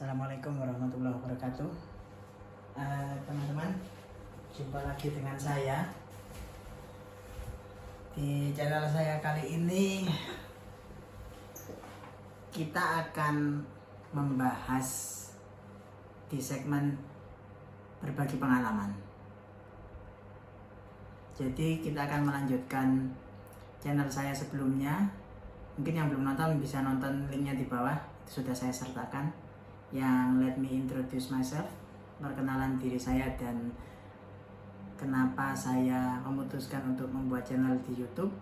Assalamualaikum warahmatullahi wabarakatuh. Teman-teman, jumpa lagi dengan saya di channel saya. Kali ini kita akan membahas di segmen berbagi pengalaman. Jadi kita akan melanjutkan channel saya sebelumnya. Mungkin yang belum nonton bisa nonton, linknya di bawah, itu sudah saya sertakan, yang Let Me Introduce Myself, perkenalan diri saya dan kenapa saya memutuskan untuk membuat channel di YouTube.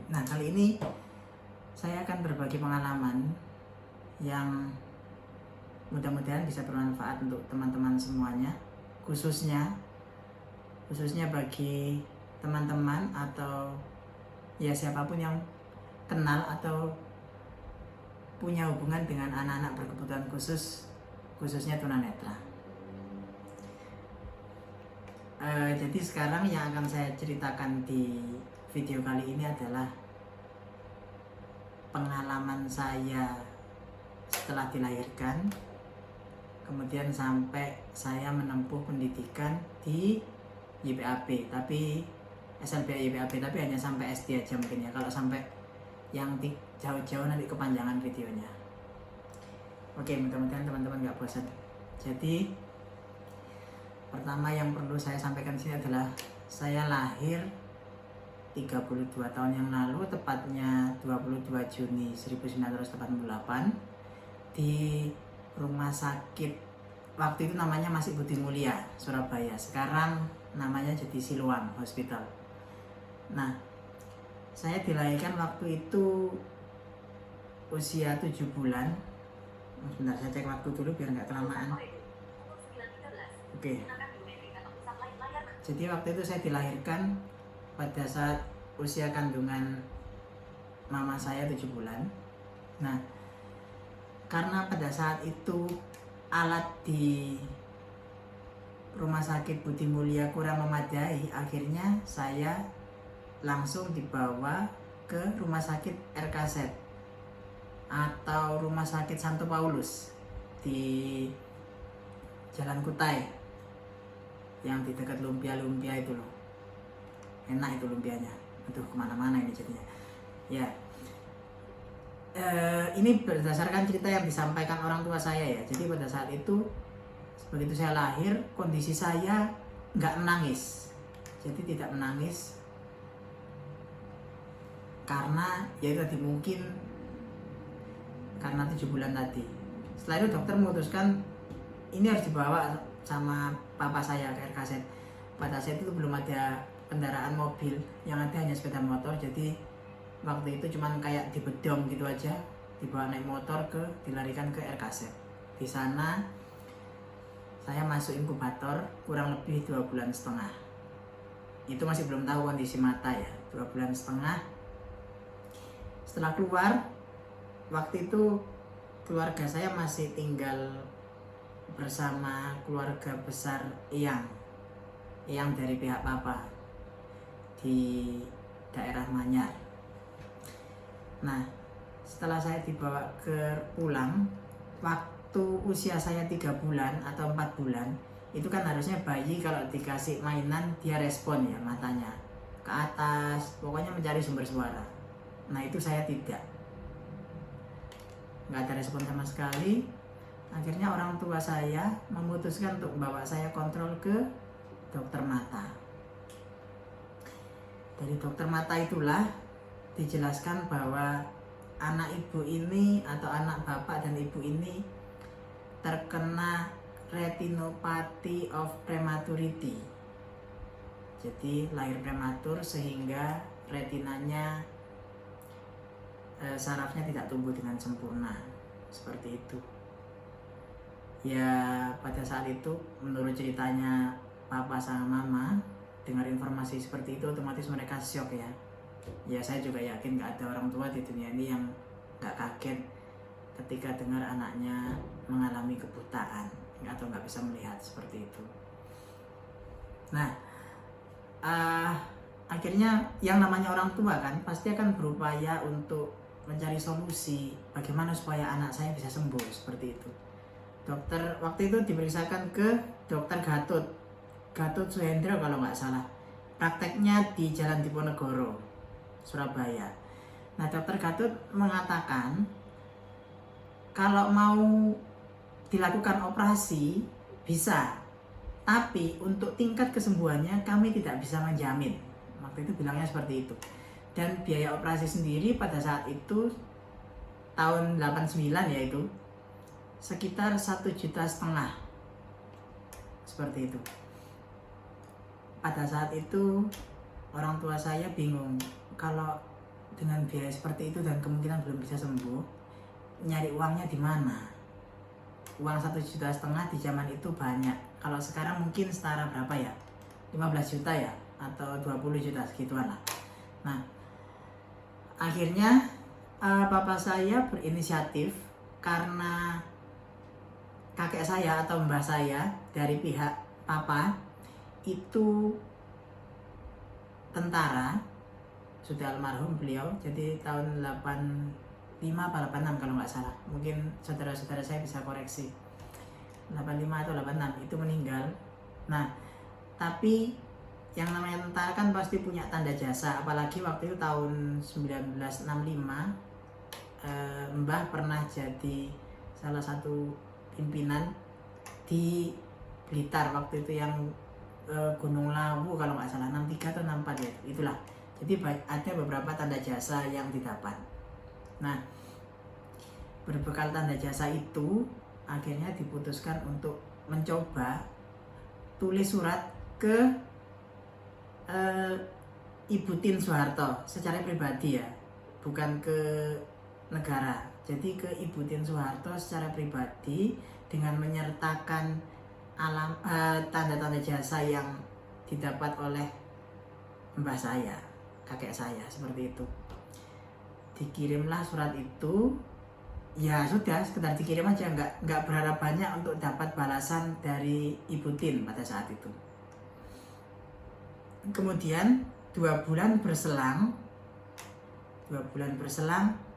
Nah, kali ini saya akan berbagi pengalaman yang mudah-mudahan bisa bermanfaat untuk teman-teman semuanya, khususnya bagi teman-teman atau ya siapapun yang kenal atau punya hubungan dengan anak-anak berkebutuhan khusus, khususnya tunanetra. Jadi sekarang yang akan saya ceritakan di video kali ini adalah pengalaman saya setelah dilahirkan, kemudian sampai saya menempuh pendidikan di YPAB, tapi SLBA YPAB, tapi hanya sampai SD aja mungkin ya. Kalau sampai yang jauh-jauh nanti kepanjangan videonya. Oke, mudah-mudahan teman-teman gak bosan. Jadi pertama yang perlu saya sampaikan di sini adalah saya lahir 32 tahun yang lalu, tepatnya 22 Juni 1988 di rumah sakit, waktu itu namanya masih Budi Mulia, Surabaya. Sekarang namanya jadi Siloam Hospital. Nah, saya dilahirkan waktu itu usia 7 bulan. Sebentar, saya cek waktu dulu biar nggak kelamaan. Oke. Jadi waktu itu saya dilahirkan pada saat usia kandungan mama saya 7 bulan. Nah, karena pada saat itu alat di rumah sakit Budi Mulia kurang memadai, akhirnya saya langsung dibawa ke rumah sakit RKZ atau rumah sakit Santo Paulus di Jalan Kutai yang di dekat lumpia itu loh. Enak itu lumpianya. Aduh, kemana-mana ini jadinya. Ya, ini berdasarkan cerita yang disampaikan orang tua saya ya. Jadi pada saat itu begitu saya lahir, kondisi saya nggak menangis. Jadi tidak menangis karena ya itu tadi, mungkin karena 7 bulan tadi. Setelah itu dokter memutuskan ini harus dibawa sama papa saya ke RKZ. Pada saat itu belum ada kendaraan mobil, yang ada hanya sepeda motor. Jadi waktu itu cuman kayak dibedong gitu aja, dibawa naik motor dilarikan ke RKZ. Di sana saya masuk inkubator kurang lebih 2 bulan setengah. Itu masih belum tahu kondisi mata ya, 2 bulan setengah. Setelah keluar, waktu itu keluarga saya masih tinggal bersama keluarga besar Eyang dari pihak papa di daerah Manyar. Nah, setelah saya dibawa pulang, waktu usia saya 3 bulan atau 4 bulan, itu kan harusnya bayi kalau dikasih mainan dia respon ya, matanya ke atas, pokoknya mencari sumber suara. Nah, itu saya tidak, nggak ada respon sama sekali. Akhirnya orang tua saya memutuskan untuk membawa saya kontrol ke dokter mata. Dari dokter mata itulah dijelaskan bahwa anak ibu ini atau anak bapak dan ibu ini terkena retinopathy of prematurity. Jadi lahir prematur sehingga retinanya, sarafnya tidak tumbuh dengan sempurna, seperti itu. Ya, pada saat itu menurut ceritanya papa sama mama, dengar informasi seperti itu otomatis mereka syok ya. Ya, saya juga yakin gak ada orang tua di dunia ini yang gak kaget ketika dengar anaknya mengalami kebutaan atau gak bisa melihat seperti itu. Nah, akhirnya yang namanya orang tua kan pasti akan berupaya untuk mencari solusi bagaimana supaya anak saya bisa sembuh seperti itu. Dokter waktu itu diperiksakan ke dokter Gatot Suhendra kalau nggak salah. Prakteknya di Jalan Diponegoro, Surabaya. Nah, dokter Gatot mengatakan kalau mau dilakukan operasi bisa, tapi untuk tingkat kesembuhannya kami tidak bisa menjamin. Waktu itu bilangnya seperti itu. Dan biaya operasi sendiri pada saat itu tahun 89 yaitu sekitar 1,5 juta. Seperti itu. Pada saat itu orang tua saya bingung kalau dengan biaya seperti itu dan kemungkinan belum bisa sembuh, nyari uangnya di mana? Uang 1,5 juta di zaman itu banyak. Kalau sekarang mungkin setara berapa ya? 15 juta ya? Atau 20 juta segituan lah. Nah, akhirnya papa saya berinisiatif karena kakek saya atau mbah saya dari pihak papa itu tentara, sudah almarhum beliau, jadi tahun 85 atau 86 kalau nggak salah, mungkin saudara-saudara saya bisa koreksi, 85 atau 86 itu meninggal. Nah, tapi yang namanya tentara kan pasti punya tanda jasa, apalagi waktu itu tahun 1965 Mbah pernah jadi salah satu pimpinan di Blitar waktu itu yang Gunung Lawu kalau nggak salah, 63 atau 64 ya, itulah. Jadi ada beberapa tanda jasa yang didapat. Nah, berbekal tanda jasa itu akhirnya diputuskan untuk mencoba tulis surat ke Ibu Tien Soeharto secara pribadi ya, bukan ke negara. Jadi ke Ibu Tien Soeharto secara pribadi dengan menyertakan tanda-tanda jasa yang didapat oleh mbah saya, kakek saya, seperti itu. Dikirimlah surat itu, ya sudah sekedar dikirim aja, nggak berharap banyak untuk dapat balasan dari Ibu Tien pada saat itu. Kemudian 2 bulan berselang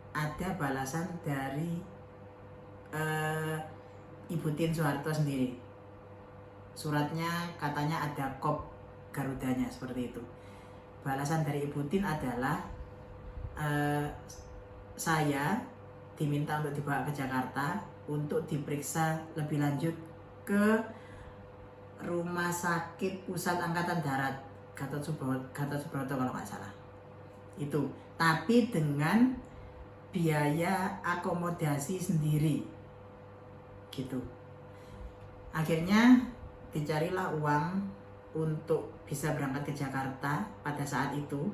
ada balasan dari Ibu Tien Soeharto sendiri. Suratnya katanya ada kop Garudanya, seperti itu. Balasan dari Ibu Tien adalah saya diminta untuk dibawa ke Jakarta untuk diperiksa lebih lanjut ke Rumah Sakit Pusat Angkatan Darat Gatot Subroto kalau nggak salah. Itu, tapi dengan biaya akomodasi sendiri, gitu. Akhirnya dicarilah uang untuk bisa berangkat ke Jakarta pada saat itu.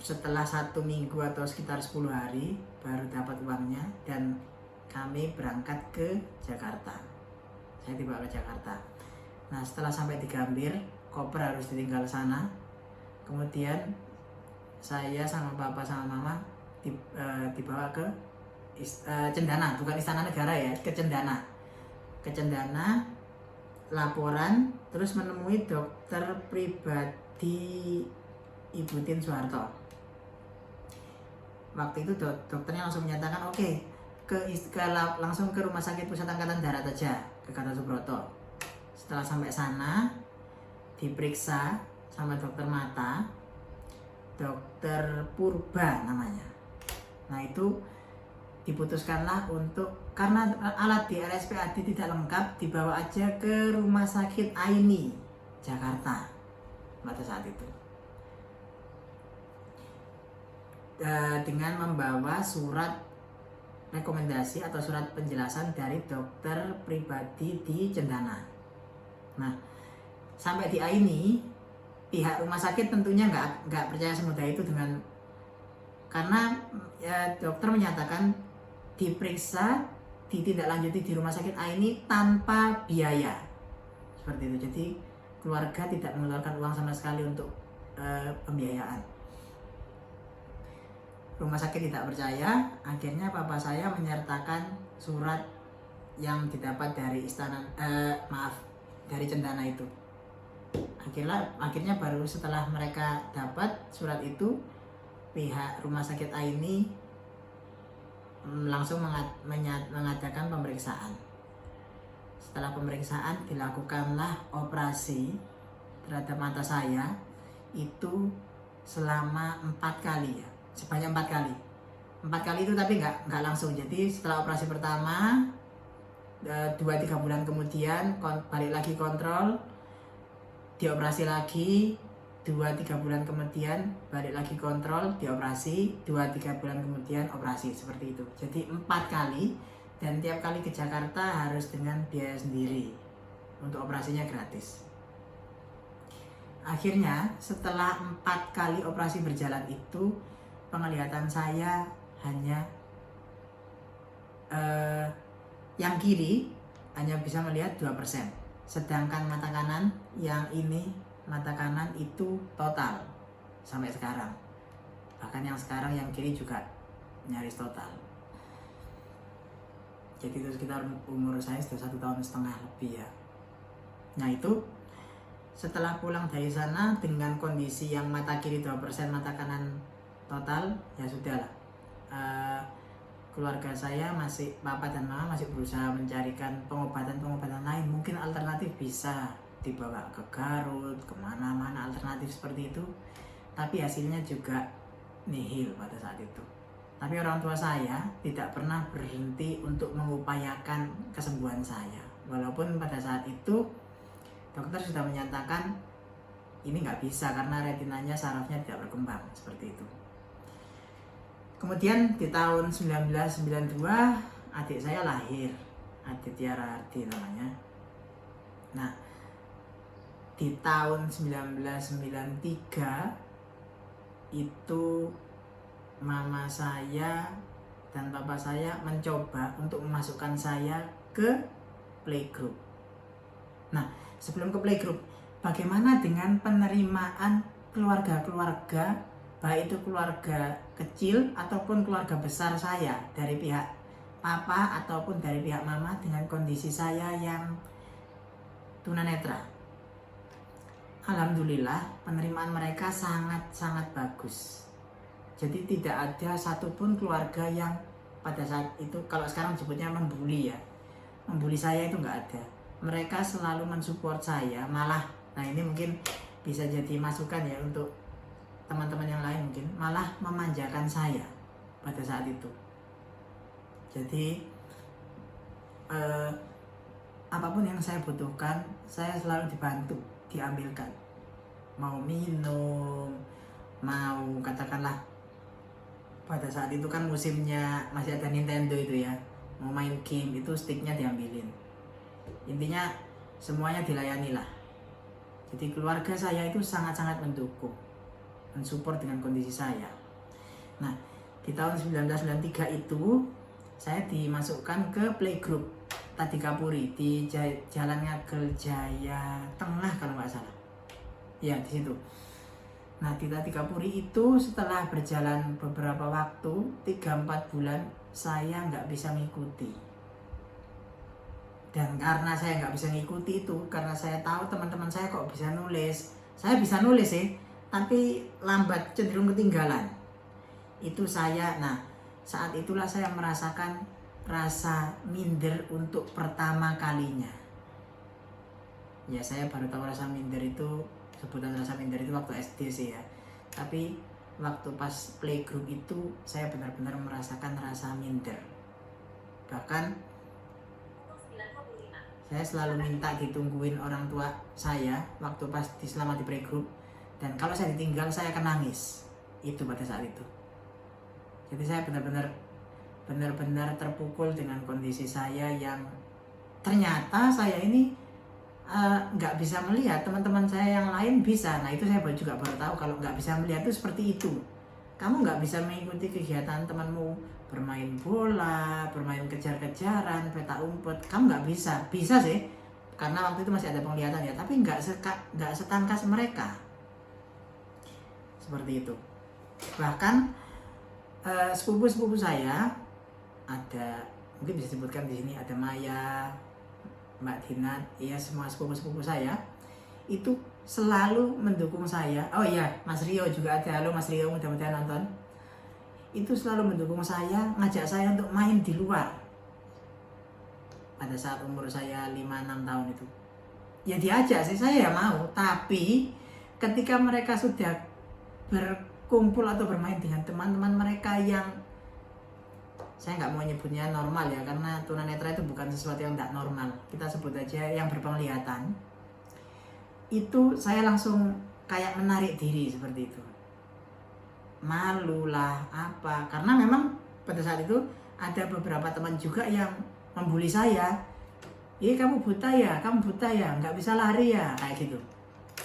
Setelah 1 minggu atau sekitar 10 hari baru dapat uangnya dan kami berangkat ke Jakarta. Saya dibawa ke Jakarta. Nah, setelah sampai di Gambir, koper harus ditinggal sana. Kemudian saya sama papa sama mama dibawa ke Cendana, bukan Istana Negara ya, ke Cendana. Ke Cendana, laporan, terus menemui dokter pribadi Ibu Tien Soeharto. Waktu itu dokternya langsung menyatakan oke, langsung ke Rumah Sakit Pusat Angkatan Darat aja, ke Gatot Subroto. Setelah sampai sana, diperiksa sama dokter mata, dokter Purba namanya. Nah, itu diputuskanlah untuk, karena alat di RSPAD tidak lengkap, dibawa aja ke Rumah Sakit Aini, Jakarta pada saat itu. Dengan membawa surat rekomendasi atau surat penjelasan dari dokter pribadi di Cendana. Nah, sampai di Aini, pihak rumah sakit tentunya nggak percaya semudah itu karena ya, dokter menyatakan diperiksa, ditindaklanjuti di rumah sakit Aini tanpa biaya, seperti itu. Jadi keluarga tidak mengeluarkan uang sama sekali untuk pembiayaan. Rumah sakit tidak percaya, akhirnya papa saya menyertakan surat yang didapat dari dari Cendana itu. Akhirnya baru setelah mereka dapat surat itu, pihak rumah sakit Aini langsung mengadakan pemeriksaan. Setelah pemeriksaan dilakukanlah operasi terhadap mata saya itu selama 4 kali ya, sebanyak 4 kali. 4 kali itu tapi nggak langsung. Jadi setelah operasi pertama 2-3 bulan kemudian balik lagi kontrol, dioperasi lagi, 2-3 bulan kemudian balik lagi kontrol, dioperasi, 2-3 bulan kemudian operasi, seperti itu. Jadi 4 kali, dan tiap kali ke Jakarta harus dengan biaya sendiri. Untuk operasinya gratis. Akhirnya setelah 4 kali operasi berjalan itu, penglihatan saya hanya yang kiri hanya bisa melihat 2%. Sedangkan mata kanan yang ini, mata kanan itu total sampai sekarang. Bahkan yang sekarang yang kiri juga nyaris total. Jadi itu sekitar umur saya sudah 1,5 tahun lebih ya. Nah itu setelah pulang dari sana dengan kondisi yang mata kiri 2%, mata kanan total, ya sudahlah. Keluarga saya masih, papa dan mama masih berusaha mencarikan pengobatan lain. Mungkin alternatif bisa dibawa ke Garut, kemana-mana alternatif seperti itu. Tapi hasilnya juga nihil pada saat itu. Tapi orang tua saya tidak pernah berhenti untuk mengupayakan kesembuhan saya. Walaupun pada saat itu dokter sudah menyatakan ini nggak bisa karena retinanya sarafnya tidak berkembang, seperti itu. Kemudian di tahun 1992 adik saya lahir, Aditya Rardi namanya. Nah di tahun 1993 itu mama saya dan papa saya mencoba untuk memasukkan saya ke playgroup. Nah sebelum ke playgroup, bagaimana dengan penerimaan keluarga-keluarga, baik itu keluarga kecil ataupun keluarga besar saya, dari pihak papa ataupun dari pihak mama dengan kondisi saya yang tunanetra. Alhamdulillah penerimaan mereka sangat-sangat bagus. Jadi tidak ada satupun keluarga yang pada saat itu, kalau sekarang sebutnya membuli ya, membuli saya itu nggak ada. Mereka selalu mensupport saya, malah, nah ini mungkin bisa jadi masukan ya untuk teman-teman yang lain, mungkin malah memanjakan saya pada saat itu. Jadi apapun yang saya butuhkan, saya selalu dibantu, diambilkan. Mau minum, mau katakanlah pada saat itu kan musimnya masih ada Nintendo itu ya, mau main game itu sticknya diambilin. Intinya semuanya dilayani lah. Jadi keluarga saya itu sangat-sangat mendukung, mensupport dengan kondisi saya. Nah di tahun 1993 itu saya dimasukkan ke playgroup Tadika Puri di Jalan Ngagel Jaya Tengah kalau nggak salah. Ya di situ. Nah di Tadika Puri itu setelah berjalan beberapa waktu, 3-4 bulan saya nggak bisa mengikuti. Dan karena saya nggak bisa ngikuti itu, karena saya tahu teman-teman saya kok bisa nulis. Saya bisa nulis sih, tapi lambat, cenderung ketinggalan. Itu saya, nah saat itulah saya merasakan rasa minder untuk pertama kalinya. Ya saya baru tahu rasa minder itu, sebutan rasa minder itu waktu SD sih ya. Tapi waktu pas playgroup itu saya benar-benar merasakan rasa minder. Bahkan saya selalu minta ditungguin orang tua saya waktu pas selama di playgroup, dan kalau saya ditinggal saya akan nangis. Itu pada saat itu. Jadi saya benar-benar terpukul dengan kondisi saya yang ternyata saya ini nggak bisa melihat, teman-teman saya yang lain bisa. Nah itu saya juga baru tahu kalau nggak bisa melihat itu seperti itu. Kamu nggak bisa mengikuti kegiatan temanmu bermain bola, bermain kejar-kejaran, peta umpet, kamu nggak bisa. Bisa sih, karena waktu itu masih ada penglihatan ya, tapi nggak setangkas mereka. Seperti itu. Bahkan sepupu-sepupu saya ada, mungkin bisa disebutkan di sini, ada Maya, Mbak Dinat, ya semua sepupu-sepupu saya itu selalu mendukung saya. Oh iya, Mas Rio juga ada. Halo Mas Rio, mudah-mudahan nonton. itu selalu mendukung saya, ngajak saya untuk main di luar. Pada saat umur saya 5-6 tahun itu. Ya diajak sih, saya ya mau. Tapi ketika mereka sudah berkumpul atau bermain dengan teman-teman mereka yang, saya nggak mau nyebutnya normal ya, karena tunanetra itu bukan sesuatu yang tidak normal. Kita sebut aja yang berpenglihatan. Itu saya langsung kayak menarik diri seperti itu. Malu lah apa, karena memang pada saat itu ada beberapa teman juga yang membuli saya. Kamu buta ya, nggak bisa lari ya, kayak gitu.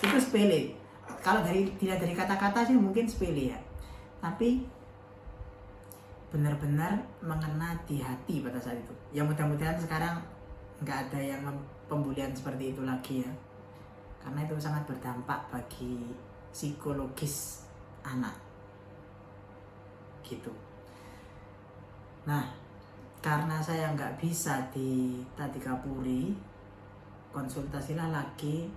Itu sepele. Kalau tidak dari kata-kata sih mungkin sepele ya, tapi benar-benar mengena di hati pada saat itu. Ya mudah-mudahan sekarang nggak ada yang pembulian seperti itu lagi ya, karena itu sangat berdampak bagi psikologis anak gitu. Nah, karena saya nggak bisa di Tadikapuri, konsultasilah lagi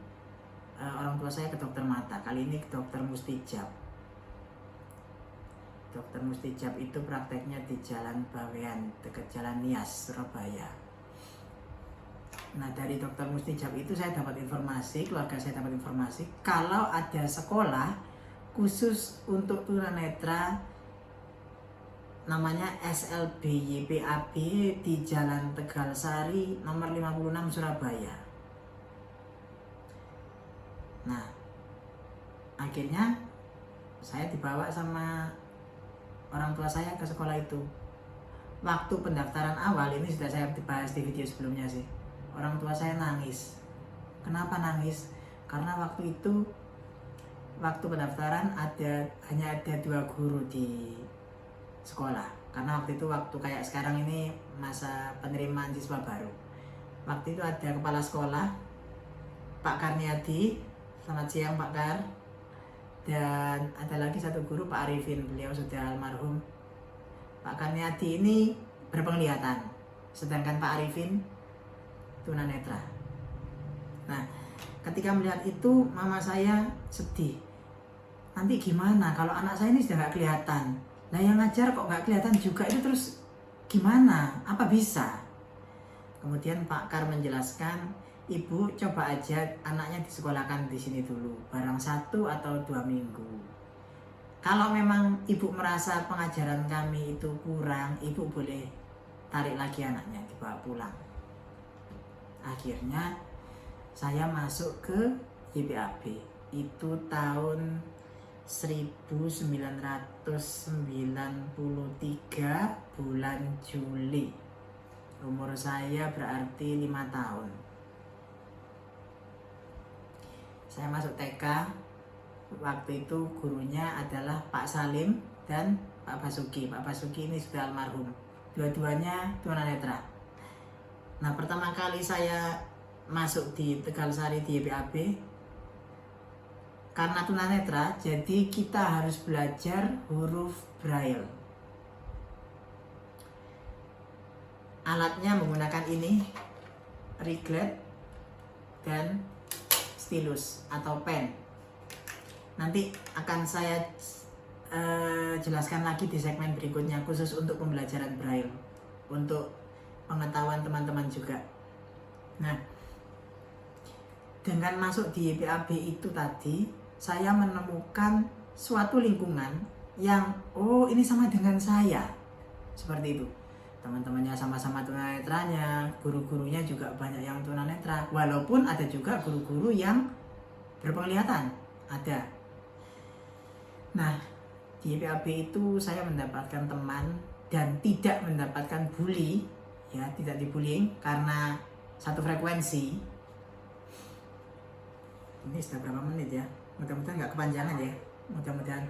orang tua saya ke dokter mata. Kali ini ke dokter Mustijab. Dokter Mustijab itu prakteknya di Jalan Bawean, dekat Jalan Nias, Surabaya. Nah, dari dokter Mustijab itu saya dapat informasi, keluarga saya dapat informasi kalau ada sekolah khusus untuk tunanetra namanya SLB YPAB di Jalan Tegalsari nomor 56 Surabaya. Nah, akhirnya saya dibawa sama orang tua saya ke sekolah itu. Waktu pendaftaran awal, ini sudah saya bahas di video sebelumnya sih, orang tua saya nangis. Kenapa nangis? Karena waktu itu, waktu pendaftaran hanya ada 2 guru di sekolah. Karena waktu itu waktu kayak sekarang ini masa penerimaan siswa baru. Waktu itu ada kepala sekolah Pak Karniadi, selamat siang Pak Kar. Dan ada lagi satu guru Pak Arifin, beliau sudah almarhum. Pak Karniadi ini berpenglihatan, sedangkan Pak Arifin tunanetra. Nah, ketika melihat itu mama saya sedih. Nanti gimana kalau anak saya ini sudah gak kelihatan? Nah, yang ngajar kok gak kelihatan juga, itu terus gimana? Apa bisa? Kemudian Pak Kar menjelaskan, ibu coba aja anaknya disekolahkan di sini dulu, barang 1 atau 2 minggu. Kalau memang ibu merasa pengajaran kami itu kurang, ibu boleh tarik lagi anaknya, dibawa pulang. Akhirnya saya masuk ke YPAB. Itu tahun 1993 bulan Juli. Umur saya berarti 5 tahun. Saya masuk TK. Waktu itu gurunya adalah Pak Salim dan Pak Basuki. Pak Basuki ini sudah almarhum. Dua-duanya tunanetra. Nah, pertama kali saya masuk di Tegalsari di YPAB, karena tunanetra, jadi kita harus belajar huruf Braille. Alatnya menggunakan ini, riglet dan stylus atau pen. Nanti akan saya jelaskan lagi di segmen berikutnya, khusus untuk pembelajaran Braille, untuk pengetahuan teman-teman juga. Nah, dengan masuk di YPAB itu tadi, saya menemukan suatu lingkungan yang, oh ini sama dengan saya, seperti itu. Teman-temannya sama-sama tunanetranya, guru-gurunya juga banyak yang tunanetra, walaupun ada juga guru-guru yang berpenglihatan, ada. Nah, di YPAB itu saya mendapatkan teman dan tidak mendapatkan bully, ya, tidak dibullying karena satu frekuensi. Ini sudah berapa menit ya? Mudah-mudahan nggak kepanjangan ya, mudah-mudahan.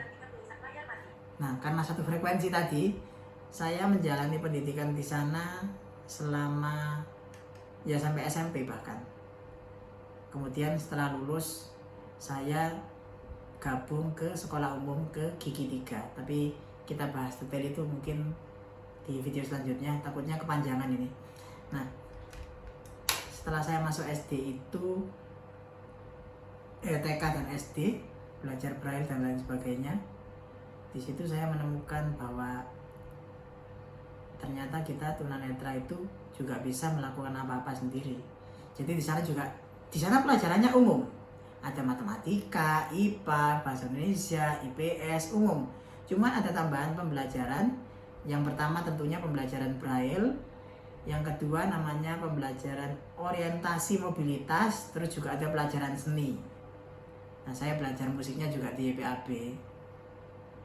Nah, karena satu frekuensi tadi, saya menjalani pendidikan di sana selama ya sampai SMP bahkan. Kemudian setelah lulus, saya gabung ke sekolah umum ke Gigi 3. Tapi kita bahas detail itu mungkin di video selanjutnya, takutnya kepanjangan ini. Nah, setelah saya masuk SD itu, TK dan SD, belajar Braille dan lain sebagainya. Di situ saya menemukan bahwa ternyata kita tunanetra itu juga bisa melakukan apa-apa sendiri. Jadi di sana pelajarannya umum. Ada matematika, IPA, bahasa Indonesia, IPS, umum. Cuma ada tambahan pembelajaran. Yang pertama tentunya pembelajaran Braille. Yang kedua namanya pembelajaran orientasi mobilitas. Terus juga ada pelajaran seni. Nah, saya belajar musiknya juga di YPAB,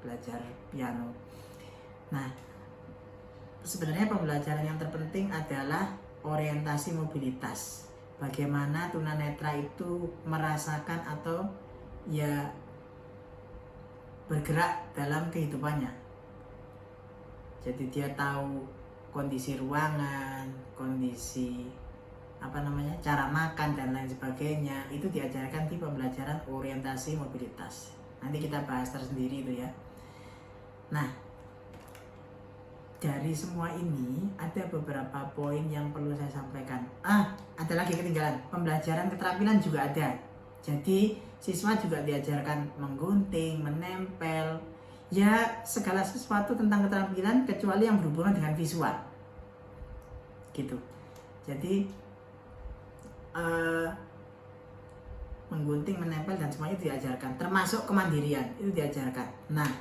belajar piano. Nah, sebenarnya pembelajaran yang terpenting adalah orientasi mobilitas. Bagaimana tunanetra itu merasakan atau ya bergerak dalam kehidupannya. Jadi dia tahu kondisi ruangan, kondisi cara makan dan lain sebagainya. Itu diajarkan di pembelajaran orientasi mobilitas. Nanti kita bahas tersendiri itu ya. Nah, dari semua ini ada beberapa poin yang perlu saya sampaikan. Ada lagi ketinggalan. Pembelajaran keterampilan juga ada. Jadi siswa juga diajarkan menggunting, menempel, ya segala sesuatu tentang keterampilan kecuali yang berhubungan dengan visual. Gitu. Jadi menggunting, menempel dan semuanya diajarkan, termasuk kemandirian itu diajarkan. Nah,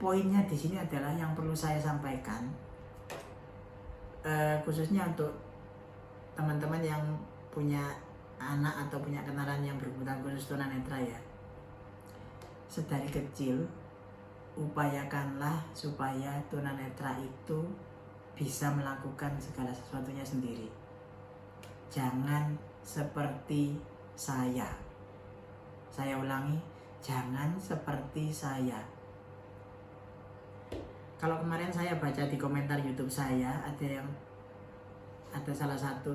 poinnya di sini adalah yang perlu saya sampaikan, khususnya untuk teman-teman yang punya anak atau punya kenalan yang berkebutuhan khusus tunanetra ya. Sedari kecil upayakanlah supaya tunanetra itu bisa melakukan segala sesuatunya sendiri. Jangan seperti saya. Saya ulangi, jangan seperti saya. Kalau kemarin saya baca di komentar YouTube saya, ada salah satu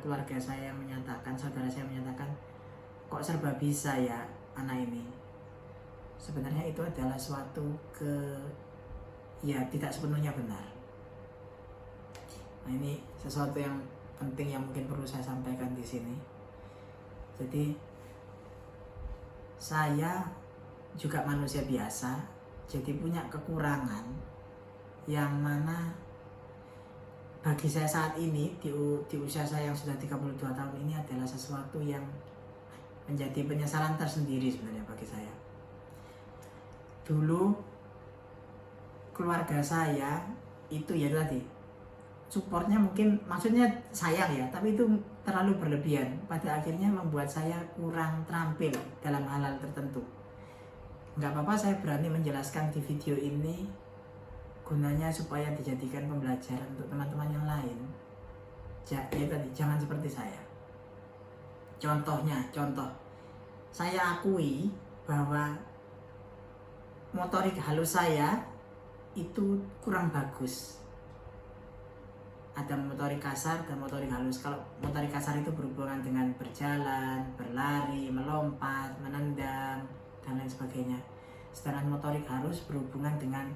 keluarga saya yang menyatakan, saudara saya menyatakan, kok serba bisa ya anak ini. Sebenarnya itu adalah suatu tidak sepenuhnya benar. Nah, ini sesuatu yang penting yang mungkin perlu saya sampaikan di sini. Jadi saya juga manusia biasa, jadi punya kekurangan yang mana bagi saya saat ini di usia saya yang sudah 32 tahun ini adalah sesuatu yang menjadi penyesalan tersendiri sebenarnya bagi saya. Dulu keluarga saya itu ya tadi supportnya mungkin maksudnya sayang ya, tapi itu terlalu berlebihan. Pada akhirnya membuat saya kurang terampil dalam hal-hal tertentu. Nggak apa-apa, saya berani menjelaskan di video ini gunanya supaya dijadikan pembelajaran untuk teman-teman yang lain. Jangan seperti saya. Contoh saya akui bahwa motorik halus saya itu kurang bagus. Ada motorik kasar dan motorik halus. Kalau motorik kasar itu berhubungan dengan berjalan, berlari, melompat, menendang, dan lain sebagainya. Sedangkan motorik halus berhubungan dengan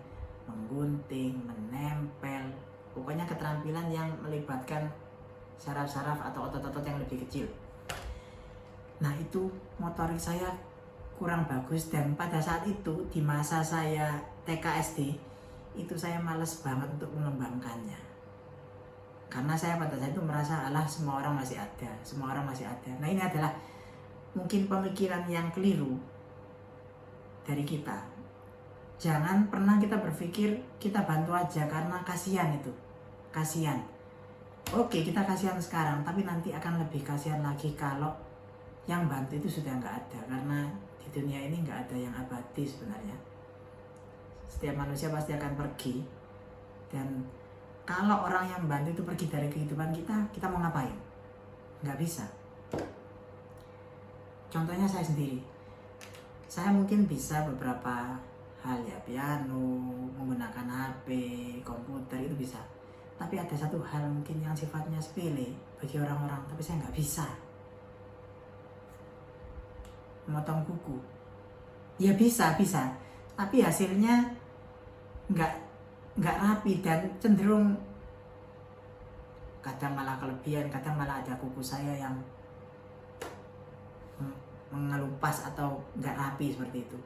menggunting, menempel, pokoknya keterampilan yang melibatkan saraf-saraf atau otot-otot yang lebih kecil. Nah, itu motorik saya kurang bagus, dan pada saat itu di masa saya TK SD itu saya malas banget untuk mengembangkannya. Karena saya pada saat itu merasa semua orang masih ada. Nah, ini adalah mungkin pemikiran yang keliru dari kita. Jangan pernah kita berpikir kita bantu aja karena kasihan itu. Kasihan. Oke, kita kasihan sekarang, tapi nanti akan lebih kasihan lagi kalau yang bantu itu sudah nggak ada. Karena di dunia ini nggak ada yang abadi sebenarnya. Setiap manusia pasti akan pergi. Dan kalau orang yang bantu itu pergi dari kehidupan kita mau ngapain? Nggak bisa. Contohnya saya sendiri. Saya mungkin bisa beberapa hal ya, piano, menggunakan HP, komputer itu bisa. Tapi ada satu hal mungkin yang sifatnya sepele bagi orang-orang, tapi saya nggak bisa. Memotong kuku. Ya bisa. Tapi hasilnya nggak rapi dan cenderung kadang malah kelebihan, kadang malah ada kuku saya yang mengelupas atau nggak rapi seperti itu.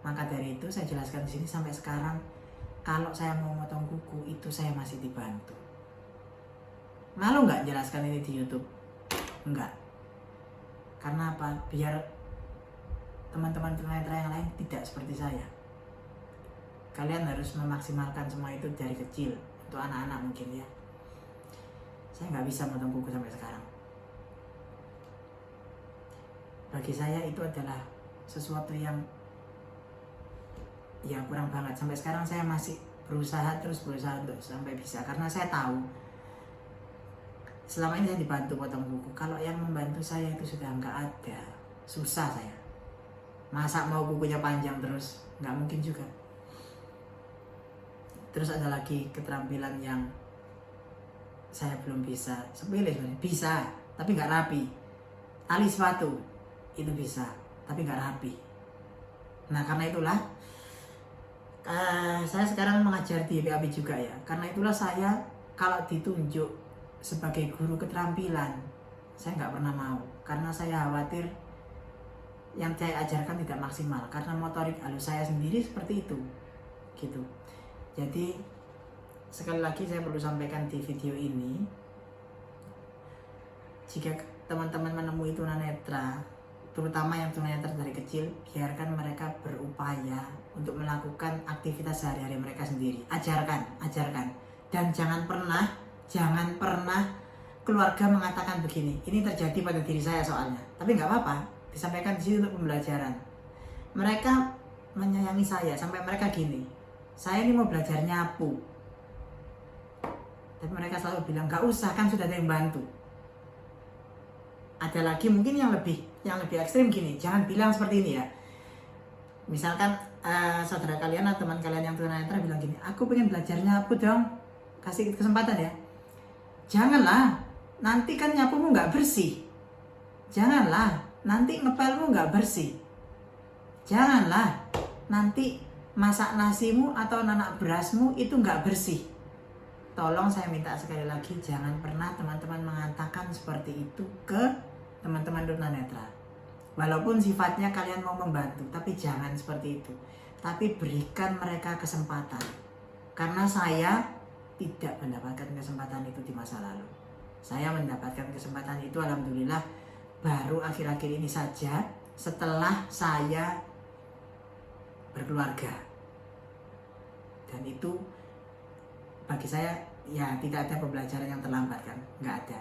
Maka dari itu saya jelaskan di sini sampai sekarang kalau saya mau motong kuku itu saya masih dibantu. Malu nggak jelaskan ini di YouTube? Enggak. Karena apa? Biar teman-teman tunanetra yang lain tidak seperti saya. Kalian harus memaksimalkan semua itu dari kecil. Untuk anak-anak mungkin ya. Saya nggak bisa motong kuku sampai sekarang. Bagi saya itu adalah sesuatu yang ya kurang banget. Sampai sekarang saya masih berusaha untuk sampai bisa. Karena saya tahu selama ini saya dibantu potong kuku. Kalau yang membantu saya itu sudah nggak ada, susah saya. Masa mau kukunya panjang terus? Nggak mungkin juga. Terus ada lagi keterampilan yang saya belum bisa. Sepele sebenarnya, bisa, tapi nggak rapi. Tali sepatu itu bisa, tapi nggak rapi. Nah karena itulah saya sekarang mengajar di YPAP juga ya. Karena itulah saya kalau ditunjuk sebagai guru keterampilan, saya nggak pernah mau. Karena saya khawatir yang saya ajarkan tidak maksimal. Karena motorik halus saya sendiri seperti itu, gitu. Jadi sekali lagi saya perlu sampaikan di video ini, jika teman-teman menemui tunanetra, terutama yang tunanetra dari kecil, biarkan mereka berupaya untuk melakukan aktivitas sehari-hari mereka sendiri. Ajarkan. Dan jangan pernah keluarga mengatakan begini, ini terjadi pada diri saya soalnya. Tapi nggak apa-apa, disampaikan di sini untuk pembelajaran. Mereka menyayangi saya sampai mereka gini, saya ini mau belajar nyapu. Tapi mereka selalu bilang, nggak usah, kan sudah ada yang bantu. Ada lagi mungkin yang lebih ekstrim gini, jangan bilang seperti ini ya. Misalkan saudara kalian atau teman kalian yang tunanetra bilang gini, aku pengen belajar nyapu dong, kasih kesempatan ya. Janganlah, nanti kan nyapumu nggak bersih. Janganlah, nanti ngepelmu nggak bersih. Janganlah, nanti masak nasimu atau nanak berasmu itu nggak bersih. Tolong saya minta sekali lagi, jangan pernah teman-teman mengatakan seperti itu ke teman-teman tunanetra. Walaupun sifatnya kalian mau membantu, tapi jangan seperti itu. Tapi berikan mereka kesempatan. Karena saya tidak mendapatkan kesempatan itu di masa lalu. Saya mendapatkan kesempatan itu alhamdulillah baru akhir-akhir ini saja, setelah saya berkeluarga. Dan itu bagi saya ya tidak ada pembelajaran yang terlambat kan, nggak ada.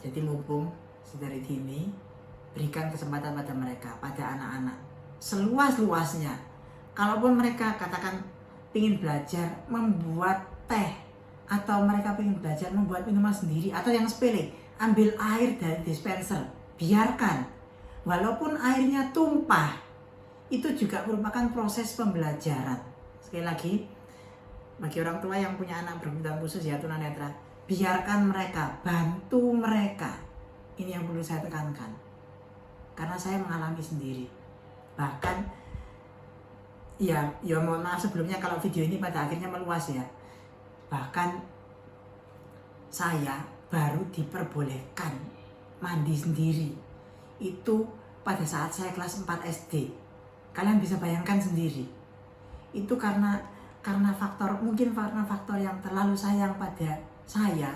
Jadi mumpung sedari dini, berikan kesempatan pada mereka, pada anak-anak seluas-luasnya. Kalaupun mereka katakan ingin belajar membuat teh, atau mereka ingin belajar membuat minuman sendiri, atau yang sepele, ambil air dari dispenser, biarkan. Walaupun airnya tumpah, itu juga merupakan proses pembelajaran. Sekali lagi, bagi orang tua yang punya anak berkebutuhan khusus ya tunanetra, biarkan mereka, bantu mereka. Ini yang perlu saya tekankan. Karena saya mengalami sendiri. Bahkan ya mohon maaf sebelumnya kalau video ini pada akhirnya meluas ya. Bahkan saya baru diperbolehkan mandi sendiri itu pada saat saya kelas 4 SD. Kalian bisa bayangkan sendiri. Itu karena faktor yang terlalu sayang pada saya,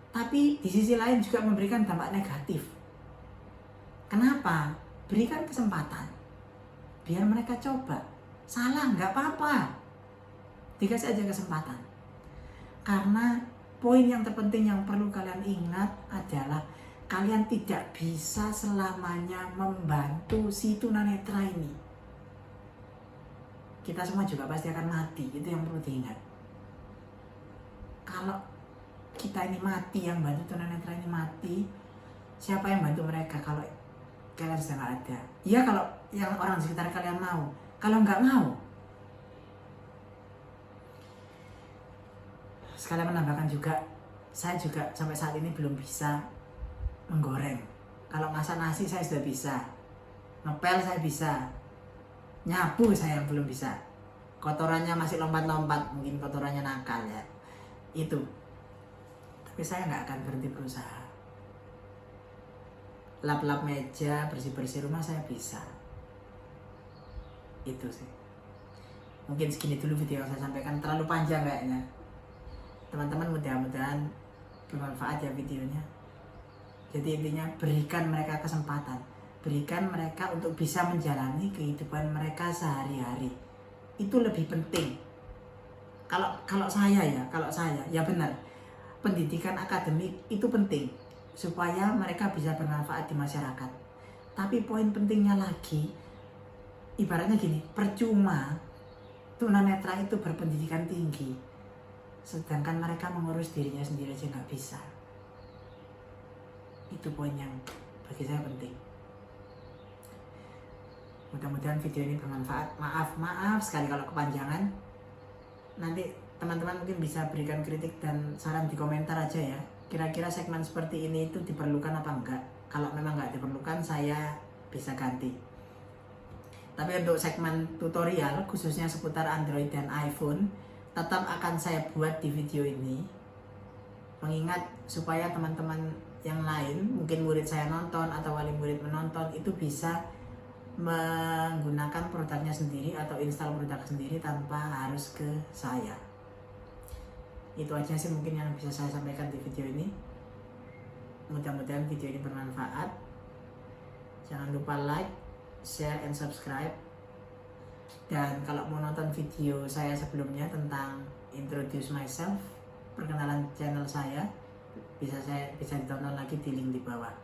tapi di sisi lain juga memberikan dampak negatif. Kenapa? Berikan kesempatan, biar mereka coba. Salah nggak apa-apa, dikasih aja kesempatan. Karena poin yang terpenting yang perlu kalian ingat adalah kalian tidak bisa selamanya membantu si tunanetra ini. Kita semua juga pasti akan mati, itu yang perlu diingat. Kalau kita ini mati, yang bantu tunanetra ini mati, siapa yang bantu mereka kalau kalian sudah nggak ada? Ya kalau yang orang di sekitar kalian mau. Kalau nggak mau, sekalian menambahkan juga, saya juga sampai saat ini belum bisa menggoreng. Kalau masak nasi saya sudah bisa, ngepel saya bisa, nyapu saya yang belum bisa. Kotorannya masih lompat-lompat, mungkin kotorannya nakal ya. Itu. Tapi saya nggak akan berhenti berusaha. Lap-lap meja, bersih-bersih rumah saya bisa. Itu sih. Mungkin segini dulu video yang saya sampaikan, terlalu panjang kayaknya. Teman-teman mudah-mudahan bermanfaat ya videonya. Jadi intinya berikan mereka kesempatan, berikan mereka untuk bisa menjalani kehidupan mereka sehari-hari. Itu lebih penting. Kalau saya ya benar, pendidikan akademik itu penting supaya mereka bisa bermanfaat di masyarakat. Tapi poin pentingnya lagi, ibaratnya gini, percuma tunanetra itu berpendidikan tinggi, sedangkan mereka mengurus dirinya sendiri aja nggak bisa. Itu poin yang bagi saya penting. Mudah-mudahan video ini bermanfaat. Maaf sekali kalau kepanjangan. Nanti teman-teman mungkin bisa berikan kritik dan saran di komentar aja ya. Kira-kira segmen seperti ini itu diperlukan apa enggak? Kalau memang nggak diperlukan, saya bisa ganti. Tapi untuk segmen tutorial khususnya seputar Android dan iPhone tetap akan saya buat di video ini, mengingat supaya teman-teman yang lain, mungkin murid saya nonton atau wali murid menonton, itu bisa menggunakan produknya sendiri atau install produk sendiri tanpa harus ke saya. Itu aja sih mungkin yang bisa saya sampaikan di video ini. Mudah-mudahan video ini bermanfaat. Jangan lupa like, share, and subscribe. Dan kalau mau nonton video saya sebelumnya tentang introduce myself, perkenalan channel saya, bisa ditonton lagi di link di bawah.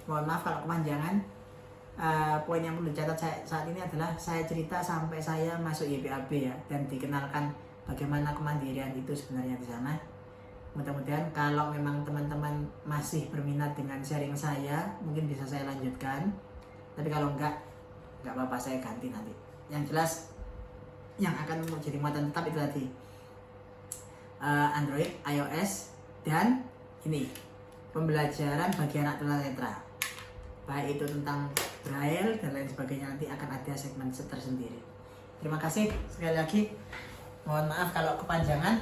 Mohon maaf kalau kepanjangan. Poin yang perlu dicatat saat ini adalah saya cerita sampai saya masuk YPAB ya, dan dikenalkan bagaimana kemandirian itu sebenarnya di sana. Mudah-mudahan kalau memang teman-teman masih berminat dengan sharing saya, mungkin bisa saya lanjutkan. Tapi kalau enggak apa-apa, saya ganti nanti. Yang jelas yang akan menjadi muatan tetap itu tadi Android, iOS, dan ini pembelajaran bagi anak tunanetra, baik itu tentang Braille dan lain sebagainya. Nanti akan ada segmen tersendiri. Terima kasih sekali lagi. Mohon maaf kalau kepanjangan.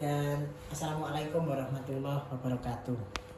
Dan assalamualaikum warahmatullahi wabarakatuh.